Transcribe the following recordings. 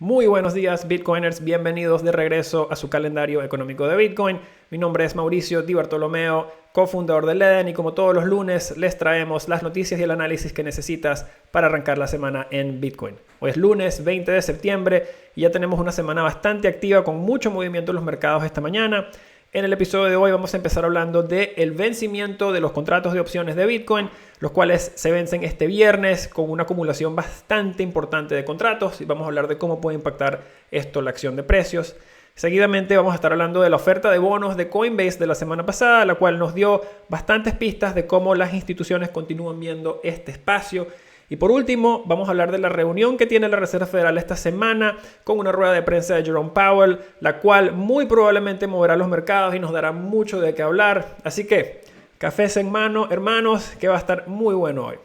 Muy buenos días, Bitcoiners. Bienvenidos de regreso a su calendario económico de Bitcoin. Mi nombre es Mauricio Di Bartolomeo, cofundador de Leden, y como todos los lunes les traemos las noticias y el análisis que necesitas para arrancar la semana en Bitcoin. Hoy es lunes 20 de septiembre y ya tenemos una semana bastante activa con mucho movimiento en los mercados esta mañana. En el episodio de hoy vamos a empezar hablando del vencimiento de los contratos de opciones de Bitcoin, los cuales se vencen este viernes con una acumulación bastante importante de contratos, y vamos a hablar de cómo puede impactar esto la acción de precios. Seguidamente vamos a estar hablando de la oferta de bonos de Coinbase de la semana pasada, la cual nos dio bastantes pistas de cómo las instituciones continúan viendo este espacio. Y por último, vamos a hablar de la reunión que tiene la Reserva Federal esta semana con una rueda de prensa de Jerome Powell, la cual muy probablemente moverá los mercados y nos dará mucho de qué hablar. Así que, cafés en mano, hermanos, que va a estar muy bueno hoy.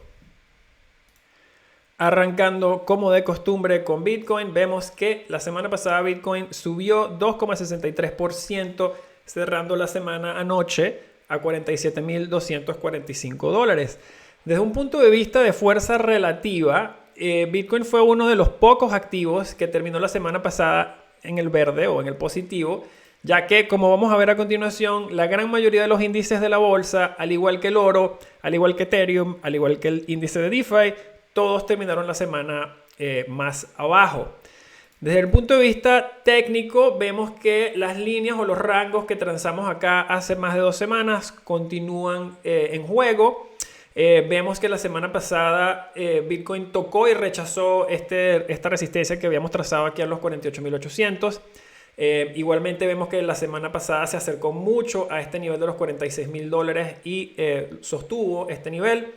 Arrancando como de costumbre con Bitcoin, vemos que la semana pasada Bitcoin subió 2,63%, cerrando la semana anoche a $47,245. Desde un punto de vista de fuerza relativa, Bitcoin fue uno de los pocos activos que terminó la semana pasada en el verde o en el positivo, ya que, como vamos a ver a continuación, la gran mayoría de los índices de la bolsa, al igual que el oro, al igual que Ethereum, al igual que el índice de DeFi, todos terminaron la semana más abajo. Desde el punto de vista técnico, vemos que las líneas o los rangos que transamos acá hace más de 2 semanas continúan en juego. Vemos que la semana pasada Bitcoin tocó y rechazó esta resistencia que habíamos trazado aquí a los 48.800. Igualmente vemos que la semana pasada se acercó mucho a este nivel de los $46,000 y sostuvo este nivel.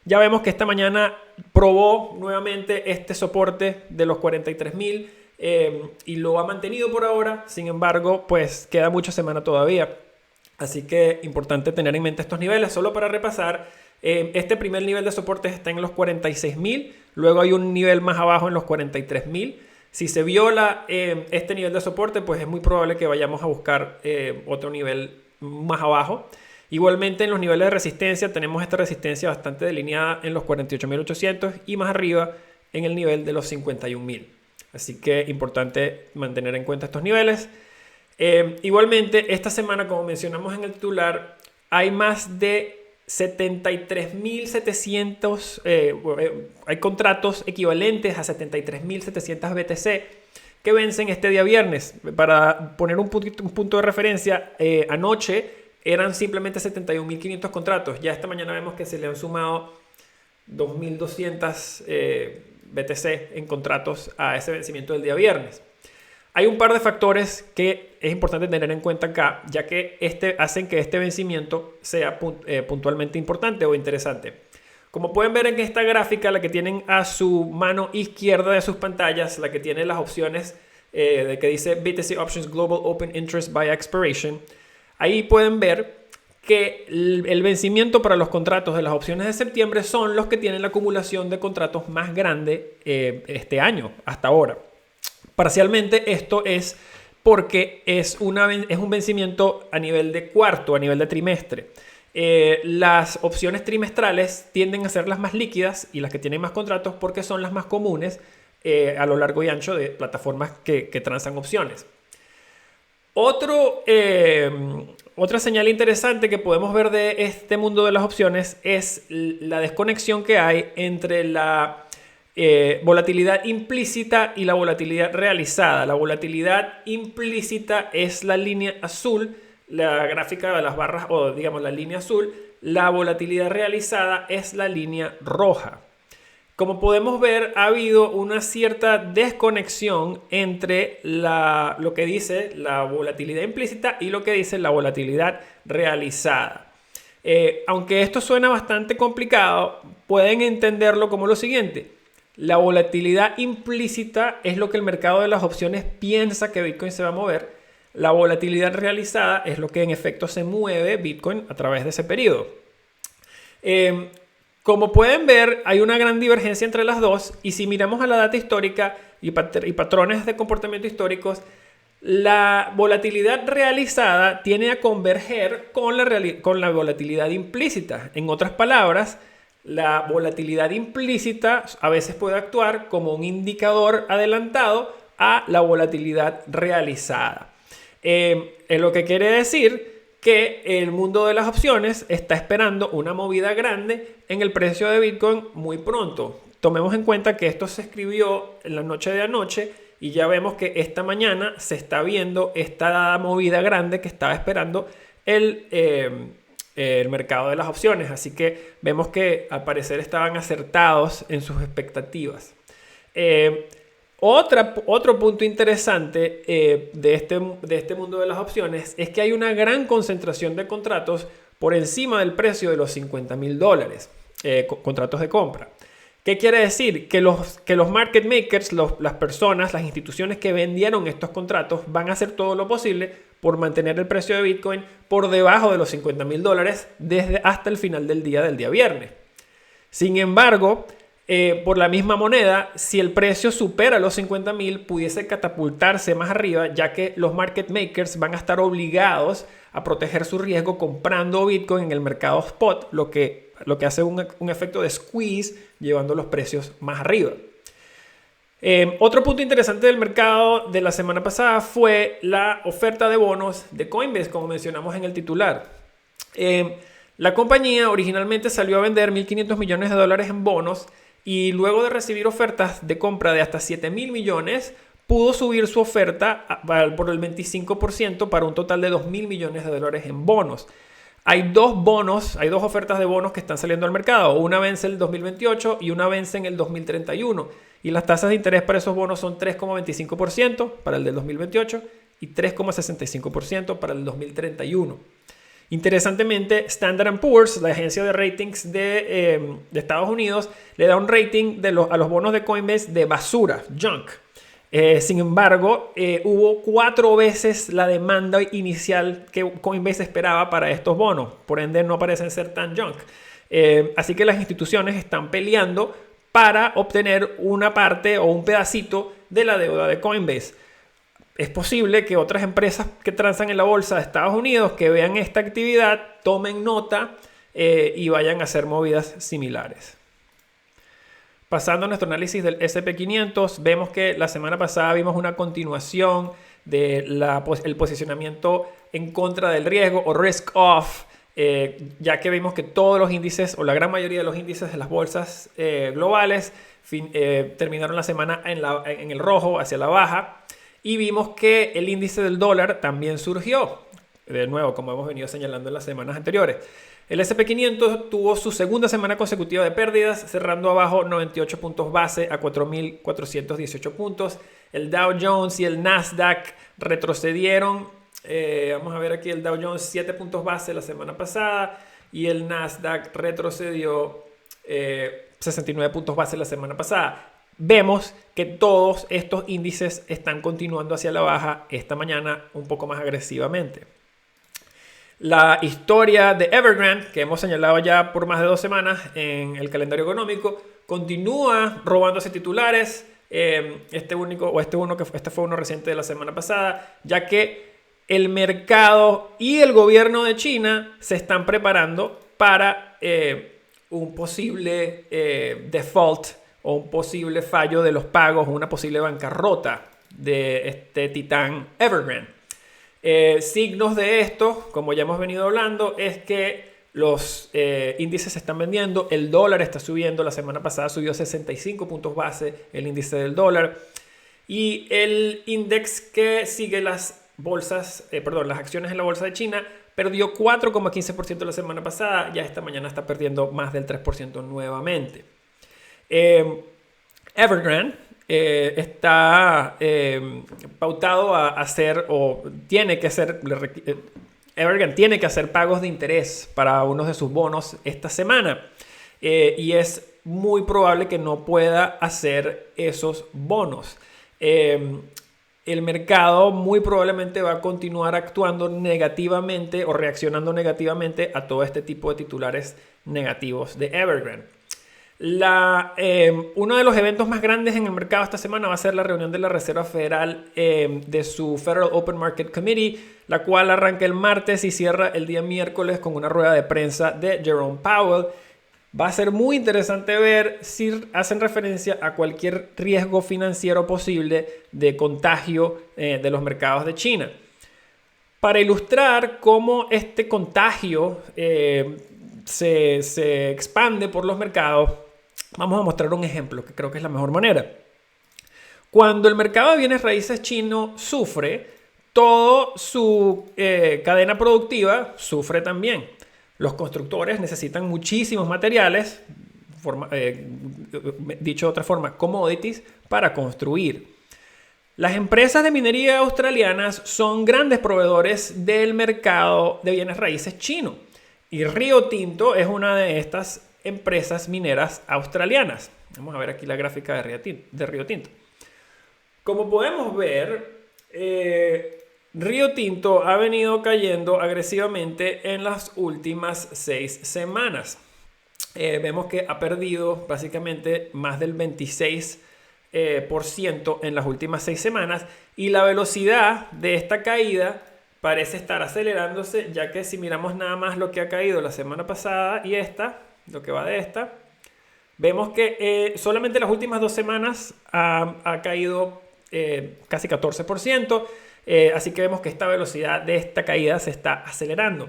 Ya vemos que esta mañana probó nuevamente este soporte de los 43,000 y lo ha mantenido por ahora. Sin embargo, pues queda mucha semana todavía. Así que importante tener en mente estos niveles. Solo para repasar, este primer nivel de soporte está en los 46,000. Luego hay un nivel más abajo en los 43,000. Si se viola este nivel de soporte, pues es muy probable que vayamos a buscar otro nivel más abajo. Igualmente en los niveles de resistencia tenemos esta resistencia bastante delineada en los 48.800 y más arriba en el nivel de los 51,000. Así que importante mantener en cuenta estos niveles. Igualmente esta semana, como mencionamos en el titular, hay más de 73.700, hay contratos equivalentes a 73.700 BTC que vencen este día viernes. Para poner un punto de referencia, anoche eran simplemente 71.500 contratos. Ya esta mañana vemos que se le han sumado 2.200 BTC en contratos a ese vencimiento del día viernes. Hay un par de factores que es importante tener en cuenta acá, ya que hacen que este vencimiento sea puntualmente importante o interesante. Como pueden ver en esta gráfica, la que tienen a su mano izquierda de sus pantallas, la que tiene las opciones de que dice BTC Options Global Open Interest by Expiration, ahí pueden ver que el vencimiento para los contratos de las opciones de septiembre son los que tienen la acumulación de contratos más grande este año, hasta ahora. Parcialmente esto es porque es un vencimiento a nivel de cuarto, a nivel de trimestre. Las opciones trimestrales tienden a ser las más líquidas y las que tienen más contratos porque son las más comunes a lo largo y ancho de plataformas que transan opciones. Otra señal interesante que podemos ver de este mundo de las opciones es la desconexión que hay entre la volatilidad implícita y la volatilidad realizada. La volatilidad implícita es la línea azul, la gráfica de las barras, o digamos la línea azul. La volatilidad realizada es la línea roja. Como podemos ver, ha habido una cierta desconexión entre lo que dice la volatilidad implícita y lo que dice la volatilidad realizada. Aunque esto suena bastante complicado, pueden entenderlo como lo siguiente. La volatilidad implícita es lo que el mercado de las opciones piensa que Bitcoin se va a mover. La volatilidad realizada es lo que en efecto se mueve Bitcoin a través de ese periodo. Como pueden ver, hay una gran divergencia entre las dos, y si miramos a la data histórica y patrones de comportamiento históricos, la volatilidad realizada tiene a converger con la volatilidad implícita. En otras palabras, la volatilidad implícita a veces puede actuar como un indicador adelantado a la volatilidad realizada. Es lo que quiere decir que el mundo de las opciones está esperando una movida grande en el precio de Bitcoin muy pronto. Tomemos en cuenta que esto se escribió en la noche de anoche y ya vemos que esta mañana se está viendo esta movida grande que estaba esperando el mercado de las opciones. Así que vemos que al parecer estaban acertados en sus expectativas. Otro punto interesante de este mundo de las opciones es que hay una gran concentración de contratos por encima del precio de los $50,000, contratos de compra. ¿Qué quiere decir? Que los market makers, las personas, las instituciones que vendieron estos contratos van a hacer todo lo posible por mantener el precio de Bitcoin por debajo de los $50,000 desde hasta el final del día viernes. Sin embargo, por la misma moneda, si el precio supera los 50,000, pudiese catapultarse más arriba, ya que los market makers van a estar obligados a proteger su riesgo comprando Bitcoin en el mercado spot, lo que hace un efecto de squeeze, llevando los precios más arriba. Otro punto interesante del mercado de la semana pasada fue la oferta de bonos de Coinbase, como mencionamos en el titular. La compañía originalmente salió a vender $1.500 millones en bonos, y luego de recibir ofertas de compra de hasta $7,000 millones, pudo subir su oferta por el 25% para un total de $2,000 millones en bonos. Hay dos ofertas de bonos que están saliendo al mercado. Una vence en el 2028 y una vence en el 2031. Y las tasas de interés para esos bonos son 3,25% para el del 2028 y 3,65% para el 2031. Interesantemente, Standard & Poor's, la agencia de ratings de Estados Unidos, le da un rating a los bonos de Coinbase de basura, junk. Sin embargo, hubo 4 veces la demanda inicial que Coinbase esperaba para estos bonos. Por ende, no parecen ser tan junk. Así que las instituciones están peleando para obtener una parte o un pedacito de la deuda de Coinbase. Es posible que otras empresas que transan en la bolsa de Estados Unidos, que vean esta actividad, tomen nota y vayan a hacer movidas similares. Pasando a nuestro análisis del S&P 500, vemos que la semana pasada vimos una continuación del posicionamiento en contra del riesgo o risk off, ya que vimos que todos los índices o la gran mayoría de los índices de las bolsas globales terminaron la semana en el rojo, hacia la baja. Y vimos que el índice del dólar también surgió, de nuevo, como hemos venido señalando en las semanas anteriores. El S&P 500 tuvo su segunda semana consecutiva de pérdidas, cerrando abajo 98 puntos base a 4.418 puntos. El Dow Jones y el Nasdaq retrocedieron. Vamos a ver aquí el Dow Jones 7 puntos base la semana pasada y el Nasdaq retrocedió 69 puntos base la semana pasada. Vemos que todos estos índices están continuando hacia la baja esta mañana un poco más agresivamente. La historia de Evergrande, que hemos señalado ya por más de 2 semanas en el calendario económico, continúa robándose titulares. Este fue uno reciente de la semana pasada, ya que el mercado y el gobierno de China se están preparando para un posible default o un posible fallo de los pagos, una posible bancarrota de este titán Evergrande. Signos de esto, como ya hemos venido hablando, es que los índices se están vendiendo, el dólar está subiendo, la semana pasada subió 65 puntos base el índice del dólar, y el índice que sigue las acciones en la bolsa de China perdió 4,15% la semana pasada, ya esta mañana está perdiendo más del 3% nuevamente. Evergrande está pautado a hacer, o tiene que hacer, Evergrande tiene que hacer pagos de interés para uno de sus bonos esta semana, y es muy probable que no pueda hacer esos bonos. El mercado muy probablemente va a continuar actuando negativamente o reaccionando negativamente a todo este tipo de titulares negativos de Evergrande. Uno de los eventos más grandes en el mercado esta semana va a ser la reunión de la Reserva Federal de su Federal Open Market Committee, la cual arranca el martes y cierra el día miércoles con una rueda de prensa de Jerome Powell. Va a ser muy interesante ver si hacen referencia a cualquier riesgo financiero posible de contagio de los mercados de China. Para ilustrar cómo este contagio se expande por los mercados, vamos a mostrar un ejemplo que creo que es la mejor manera. Cuando el mercado de bienes raíces chino sufre, toda su cadena productiva sufre también. Los constructores necesitan muchísimos materiales, dicho de otra forma, commodities, para construir. Las empresas de minería australianas son grandes proveedores del mercado de bienes raíces chino. Y Rio Tinto es una de estas empresas mineras australianas. Vamos a ver aquí la gráfica de Rio Tinto. Como podemos ver, Rio Tinto ha venido cayendo agresivamente en las últimas 6 semanas. Vemos que ha perdido básicamente más del 26% en las últimas 6 semanas, y la velocidad de esta caída parece estar acelerándose, ya que si miramos nada más lo que ha caído la semana pasada y lo que va de esta, vemos que solamente las últimas 2 semanas ha caído casi 14%, así que vemos que esta velocidad de esta caída se está acelerando.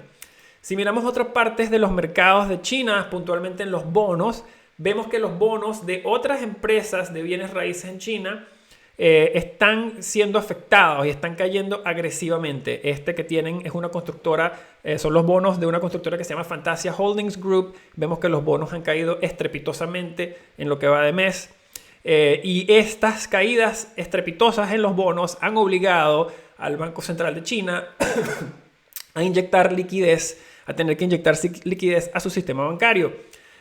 Si miramos otras partes de los mercados de China, puntualmente en los bonos, vemos que los bonos de otras empresas de bienes raíces en China están siendo afectados y están cayendo agresivamente. Este que tienen es una constructora, son los bonos de una constructora que se llama Fantasia Holdings Group. Vemos que los bonos han caído estrepitosamente en lo que va de mes. Y estas caídas estrepitosas en los bonos han obligado al Banco Central de China a inyectar liquidez, a tener que inyectar liquidez a su sistema bancario.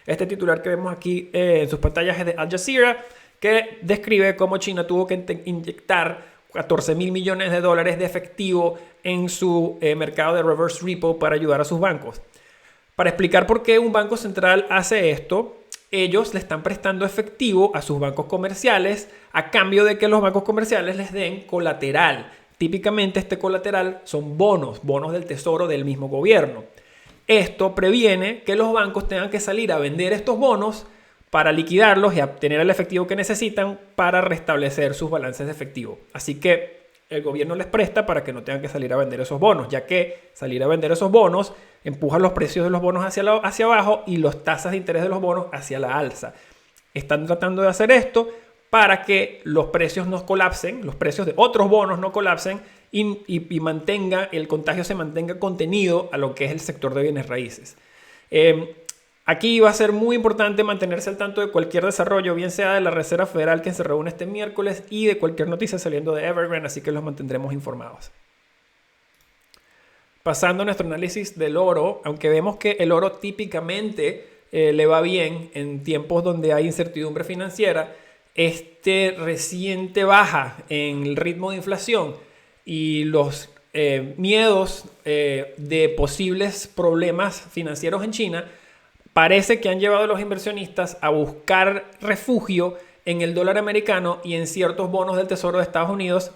Este titular que vemos aquí en sus pantallas es de Al Jazeera, que describe cómo China tuvo que inyectar 14 mil millones de dólares de efectivo en su mercado de reverse repo para ayudar a sus bancos. Para explicar por qué un banco central hace esto, ellos le están prestando efectivo a sus bancos comerciales a cambio de que los bancos comerciales les den colateral. Típicamente este colateral son bonos del tesoro del mismo gobierno. Esto previene que los bancos tengan que salir a vender estos bonos para liquidarlos y obtener el efectivo que necesitan para restablecer sus balances de efectivo. Así que el gobierno les presta para que no tengan que salir a vender esos bonos, ya que salir a vender esos bonos empuja los precios de los bonos hacia abajo y las tasas de interés de los bonos hacia la alza. Están tratando de hacer esto para que los precios no colapsen, los precios de otros bonos no colapsen y mantenga, el contagio se mantenga contenido a lo que es el sector de bienes raíces. Aquí va a ser muy importante mantenerse al tanto de cualquier desarrollo, bien sea de la Reserva Federal que se reúne este miércoles y de cualquier noticia saliendo de Evergrande, así que los mantendremos informados. Pasando a nuestro análisis del oro, aunque vemos que el oro típicamente le va bien en tiempos donde hay incertidumbre financiera, este reciente baja en el ritmo de inflación y los miedos de posibles problemas financieros en China parece que han llevado a los inversionistas a buscar refugio en el dólar americano y en ciertos bonos del Tesoro de Estados Unidos,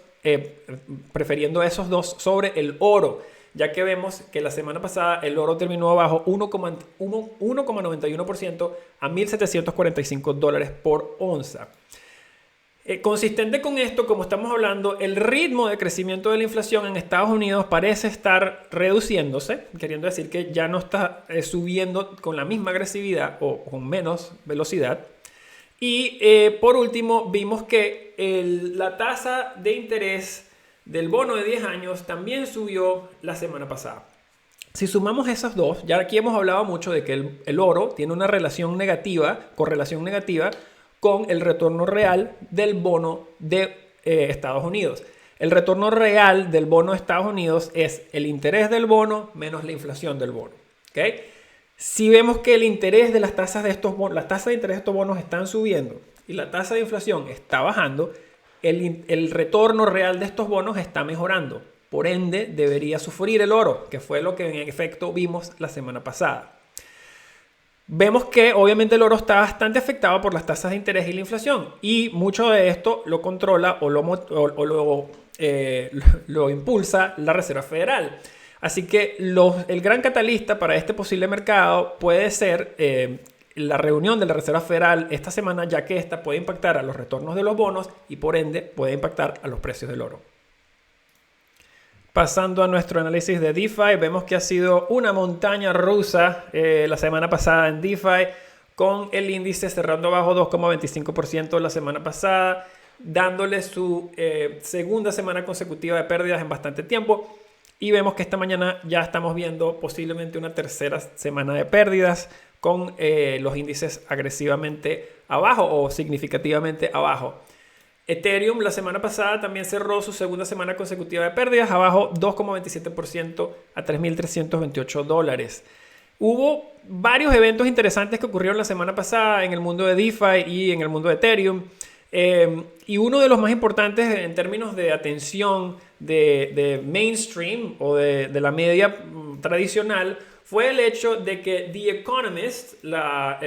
prefiriendo esos dos sobre el oro, ya que vemos que la semana pasada el oro terminó abajo 1,91% a $1,745 por onza. Consistente con esto, como estamos hablando, el ritmo de crecimiento de la inflación en Estados Unidos parece estar reduciéndose, queriendo decir que ya no está subiendo con la misma agresividad o con menos velocidad. Y por último, vimos que la tasa de interés del bono de 10 años también subió la semana pasada. Si sumamos esas dos, ya aquí hemos hablado mucho de que el oro tiene una correlación negativa con el retorno real del bono de Estados Unidos. El retorno real del bono de Estados Unidos es el interés del bono menos la inflación del bono. ¿Okay? Si vemos que el interés de las tasas de estos bonos, las tasas de interés de estos bonos están subiendo y la tasa de inflación está bajando, el retorno real de estos bonos está mejorando. Por ende, debería sufrir el oro, que fue lo que en efecto vimos la semana pasada. Vemos que obviamente el oro está bastante afectado por las tasas de interés y la inflación, y mucho de esto lo controla o lo impulsa la Reserva Federal. Así que el gran catalista para este posible mercado puede ser la reunión de la Reserva Federal esta semana, ya que esta puede impactar a los retornos de los bonos y por ende puede impactar a los precios del oro. Pasando a nuestro análisis de DeFi, vemos que ha sido una montaña rusa la semana pasada en DeFi, con el índice cerrando abajo 2,25% la semana pasada, dándole su segunda semana consecutiva de pérdidas en bastante tiempo. Y vemos que esta mañana ya estamos viendo posiblemente una tercera semana de pérdidas con los índices agresivamente abajo o significativamente abajo. Ethereum la semana pasada también cerró su segunda semana consecutiva de pérdidas, abajo 2,27% a $3,328. Hubo varios eventos interesantes que ocurrieron la semana pasada en el mundo de DeFi y en el mundo de Ethereum. Y uno de los más importantes en términos de atención de mainstream o de la media tradicional fue el hecho de que The Economist, la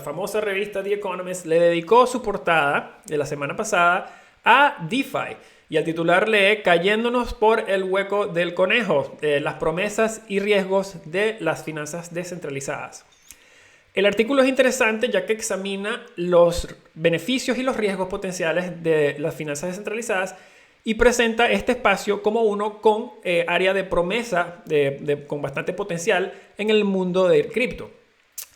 famosa revista The Economist, le dedicó su portada de la semana pasada a DeFi. Y el titular lee: cayéndonos por el hueco del conejo, las promesas y riesgos de las finanzas descentralizadas. El artículo es interesante ya que examina los beneficios y los riesgos potenciales de las finanzas descentralizadas y presenta este espacio como uno con área de promesa con bastante potencial en el mundo del cripto.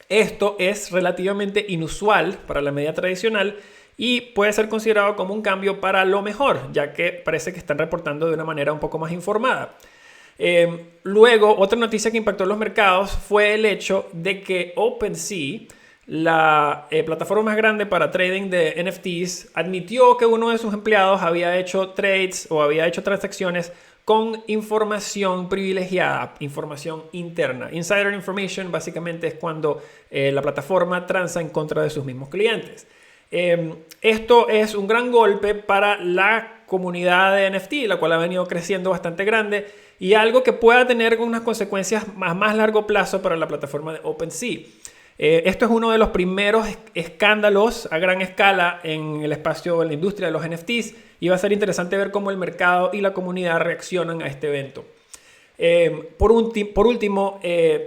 Esto es relativamente inusual para la media tradicional y puede ser considerado como un cambio para lo mejor, ya que parece que están reportando de una manera un poco más informada. Luego, otra noticia que impactó los mercados fue el hecho de que OpenSea, la plataforma más grande para trading de NFTs, admitió que uno de sus empleados había hecho trades o había hecho transacciones con información privilegiada, información interna. Insider information básicamente es cuando la plataforma transa en contra de sus mismos clientes. Esto es un gran golpe para la comunidad de NFT, la cual ha venido creciendo bastante grande, y algo que pueda tener unas consecuencias a más largo plazo para la plataforma de OpenSea. Esto es uno de los primeros escándalos a gran escala en el espacio, en la industria de los NFTs, y va a ser interesante ver cómo el mercado y la comunidad reaccionan a este evento. Por último,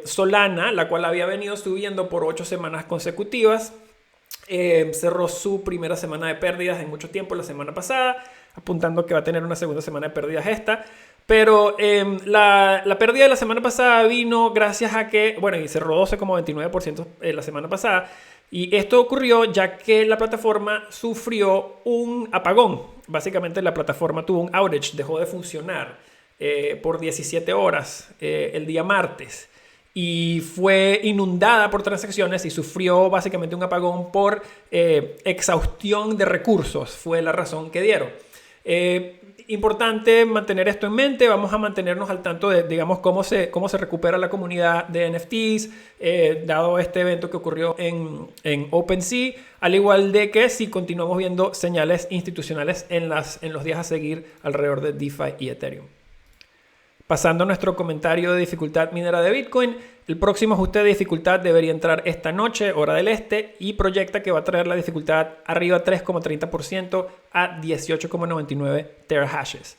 Solana, la cual había venido subiendo por 8 semanas consecutivas, cerró su primera semana de pérdidas en mucho tiempo la semana pasada, apuntando que va a tener una segunda semana de pérdidas esta. Pero la pérdida de la semana pasada vino gracias a que, y cerró 12,29% la semana pasada. Y esto ocurrió ya que la plataforma sufrió un apagón. Básicamente la plataforma tuvo un outage, dejó de funcionar por 17 horas el día martes. Y fue inundada por transacciones y sufrió básicamente un apagón por exhaustión de recursos. Fue la razón que dieron. Importante mantener esto en mente. Vamos a mantenernos al tanto de, digamos, cómo se recupera la comunidad de NFTs, dado este evento que ocurrió en OpenSea, al igual de que si continuamos viendo señales institucionales en los días a seguir alrededor de DeFi y Ethereum. Pasando a nuestro comentario de dificultad minera de Bitcoin, el próximo ajuste de dificultad debería entrar esta noche, hora del este, y proyecta que va a traer la dificultad arriba 3,30% a 18,99 terahashes.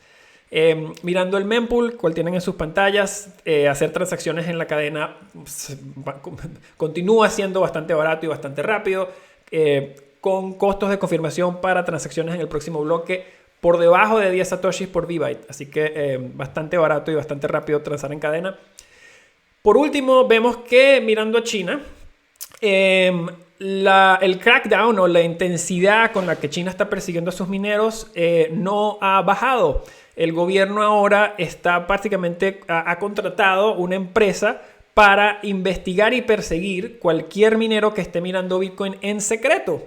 Mirando el mempool, cual tienen en sus pantallas, hacer transacciones en la cadena continúa siendo bastante barato y bastante rápido, con costos de confirmación para transacciones en el próximo bloque por debajo de 10 satoshis por V-Byte. Así que bastante barato y bastante rápido transar en cadena. Por último, vemos que mirando a China, el crackdown o la intensidad con la que China está persiguiendo a sus mineros no ha bajado. El gobierno ahora está prácticamente ha contratado una empresa para investigar y perseguir cualquier minero que esté minando Bitcoin en secreto.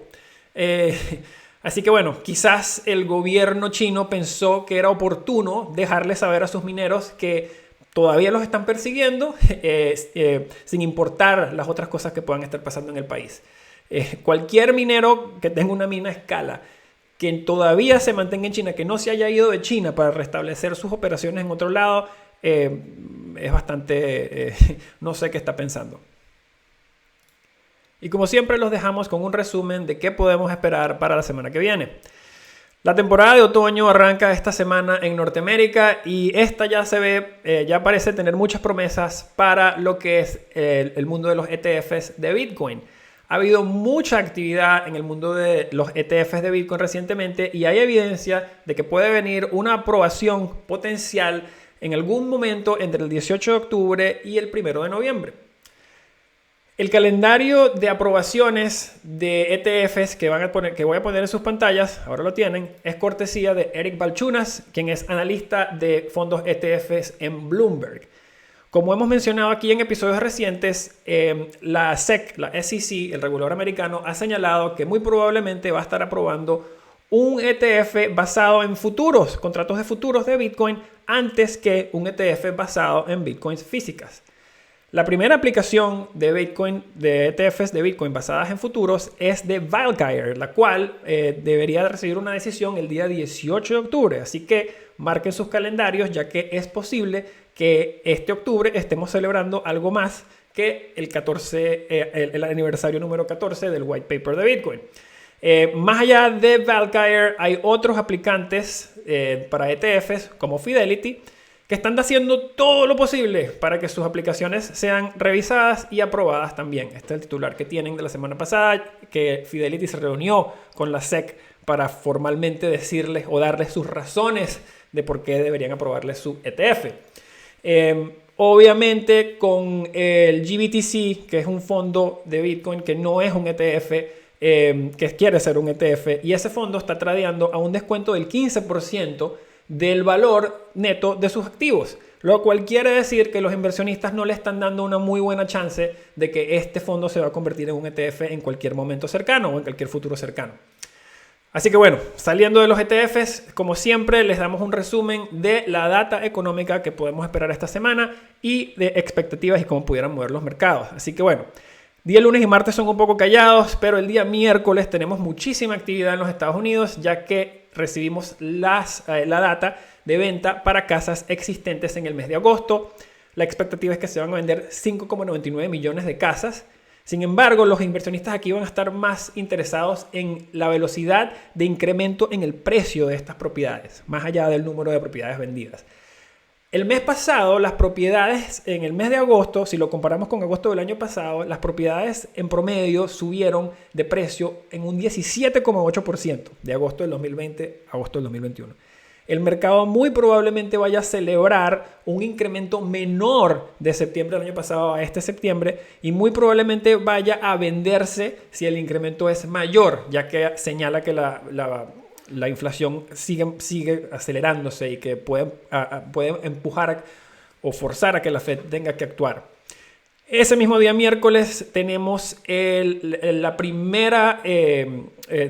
Así que quizás el gobierno chino pensó que era oportuno dejarle saber a sus mineros que todavía los están persiguiendo sin importar las otras cosas que puedan estar pasando en el país. Cualquier minero que tenga una mina a escala, que todavía se mantenga en China, que no se haya ido de China para restablecer sus operaciones en otro lado, es bastante... no sé qué está pensando. Y como siempre los dejamos con un resumen de qué podemos esperar para la semana que viene. La temporada de otoño arranca esta semana en Norteamérica y esta ya se ve, ya parece tener muchas promesas para lo que es el mundo de los ETFs de Bitcoin. Ha habido mucha actividad en el mundo de los ETFs de Bitcoin recientemente y hay evidencia de que puede venir una aprobación potencial en algún momento entre el 18 de octubre y el 1 de noviembre. El calendario de aprobaciones de ETFs que voy a poner en sus pantallas, ahora lo tienen, es cortesía de Eric Balchunas, quien es analista de fondos ETFs en Bloomberg. Como hemos mencionado aquí en episodios recientes, la SEC, la SEC, el regulador americano, ha señalado que muy probablemente va a estar aprobando un ETF basado en futuros, contratos de futuros de Bitcoin, antes que un ETF basado en Bitcoins físicas. La primera aplicación de Bitcoin, de ETFs de Bitcoin basadas en futuros, es de Valkyrie, la cual debería recibir una decisión el día 18 de octubre. Así que marquen sus calendarios, ya que es posible que este octubre estemos celebrando algo más que el aniversario número 14 del white paper de Bitcoin. Más allá de Valkyrie, hay otros aplicantes para ETFs como Fidelity, que están haciendo todo lo posible para que sus aplicaciones sean revisadas y aprobadas también. Este es el titular que tienen de la semana pasada, que Fidelity se reunió con la SEC para formalmente decirles o darles sus razones de por qué deberían aprobarles su ETF. Obviamente con el GBTC, que es un fondo de Bitcoin que no es un ETF, que quiere ser un ETF, y ese fondo está tradeando a un descuento del 15% del valor neto de sus activos, lo cual quiere decir que los inversionistas no le están dando una muy buena chance de que este fondo se va a convertir en un ETF en cualquier momento cercano o en cualquier futuro cercano. Así que bueno, saliendo de los ETFs, como siempre les damos un resumen de la data económica que podemos esperar esta semana y de expectativas y cómo pudieran mover los mercados. Así que bueno, día lunes y martes son un poco callados, pero el día miércoles tenemos muchísima actividad en los Estados Unidos, ya que recibimos la data de venta para casas existentes en el mes de agosto. La expectativa es que se van a vender 5,99 millones de casas. Sin embargo, los inversionistas aquí van a estar más interesados en la velocidad de incremento en el precio de estas propiedades, más allá del número de propiedades vendidas. El mes pasado, las propiedades en el mes de agosto, si lo comparamos con agosto del año pasado, las propiedades en promedio subieron de precio en un 17,8% de agosto del 2020 a agosto del 2021. El mercado muy probablemente vaya a celebrar un incremento menor de septiembre del año pasado a este septiembre y muy probablemente vaya a venderse si el incremento es mayor, ya que señala que la inflación sigue acelerándose y que puede empujar o forzar a que la Fed tenga que actuar. Ese mismo día miércoles tenemos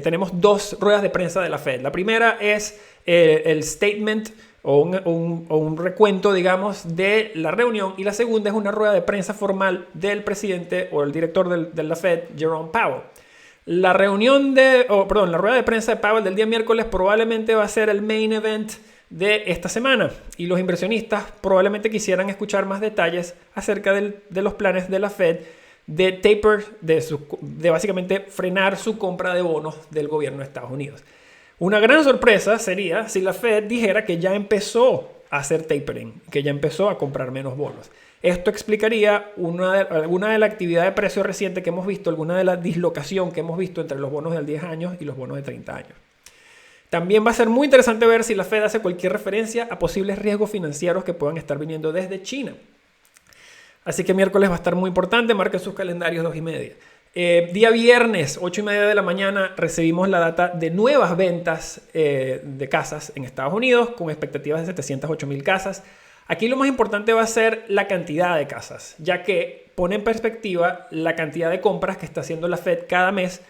tenemos dos ruedas de prensa de la Fed. La primera es el statement o un recuento, digamos, de la reunión, y la segunda es una rueda de prensa formal del presidente o el director de la Fed, Jerome Powell. La rueda de prensa de Powell del día miércoles probablemente va a ser el main event de esta semana y los inversionistas probablemente quisieran escuchar más detalles acerca de los planes de la Fed de taper, de básicamente frenar su compra de bonos del gobierno de Estados Unidos. Una gran sorpresa sería si la Fed dijera que ya empezó a hacer tapering, que ya empezó a comprar menos bonos. Esto explicaría alguna de la actividad de precio reciente que hemos visto, alguna de la dislocación que hemos visto entre los bonos de 10 años y los bonos de 30 años. También va a ser muy interesante ver si la Fed hace cualquier referencia a posibles riesgos financieros que puedan estar viniendo desde China. Así que miércoles va a estar muy importante, marquen sus calendarios 2:30. Día viernes, 8:30 de la mañana, recibimos la data de nuevas ventas de casas en Estados Unidos con expectativas de 708,000 casas. Aquí lo más importante va a ser la cantidad de casas, ya que pone en perspectiva la cantidad de compras que está haciendo la Fed cada mes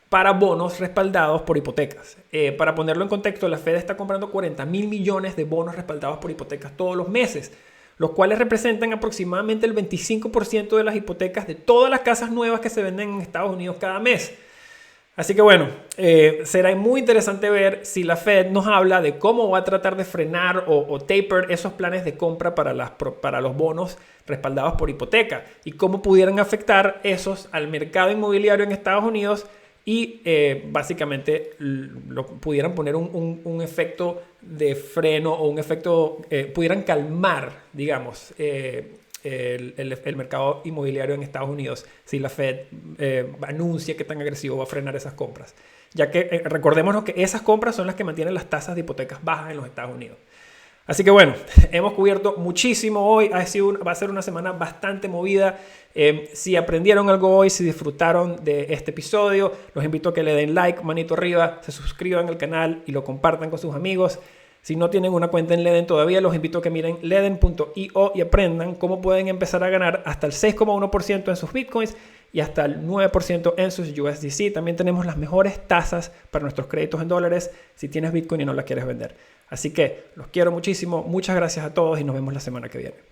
para bonos respaldados por hipotecas. Para ponerlo en contexto, la Fed está comprando 40,000 millones de bonos respaldados por hipotecas todos los meses, los cuales representan aproximadamente el 25% de las hipotecas de todas las casas nuevas que se venden en Estados Unidos cada mes. Así que bueno, será muy interesante ver si la Fed nos habla de cómo va a tratar de frenar o taper esos planes de compra para los bonos respaldados por hipoteca y cómo pudieran afectar esos al mercado inmobiliario en Estados Unidos y básicamente pudieran poner un efecto de freno o un efecto, pudieran calmar, digamos, el mercado inmobiliario en Estados Unidos si la Fed anuncia que tan agresivo va a frenar esas compras. Ya que recordémonos que esas compras son las que mantienen las tasas de hipotecas bajas en los Estados Unidos. Así que bueno, hemos cubierto muchísimo hoy. Va a ser una semana bastante movida. Si aprendieron algo hoy, si disfrutaron de este episodio, los invito a que le den like, manito arriba, se suscriban al canal y lo compartan con sus amigos. Si no tienen una cuenta en Leden todavía, los invito a que miren leden.io y aprendan cómo pueden empezar a ganar hasta el 6,1% en sus bitcoins y hasta el 9% en sus USDC. También tenemos las mejores tasas para nuestros créditos en dólares si tienes bitcoin y no la quieres vender. Así que los quiero muchísimo, muchas gracias a todos y nos vemos la semana que viene.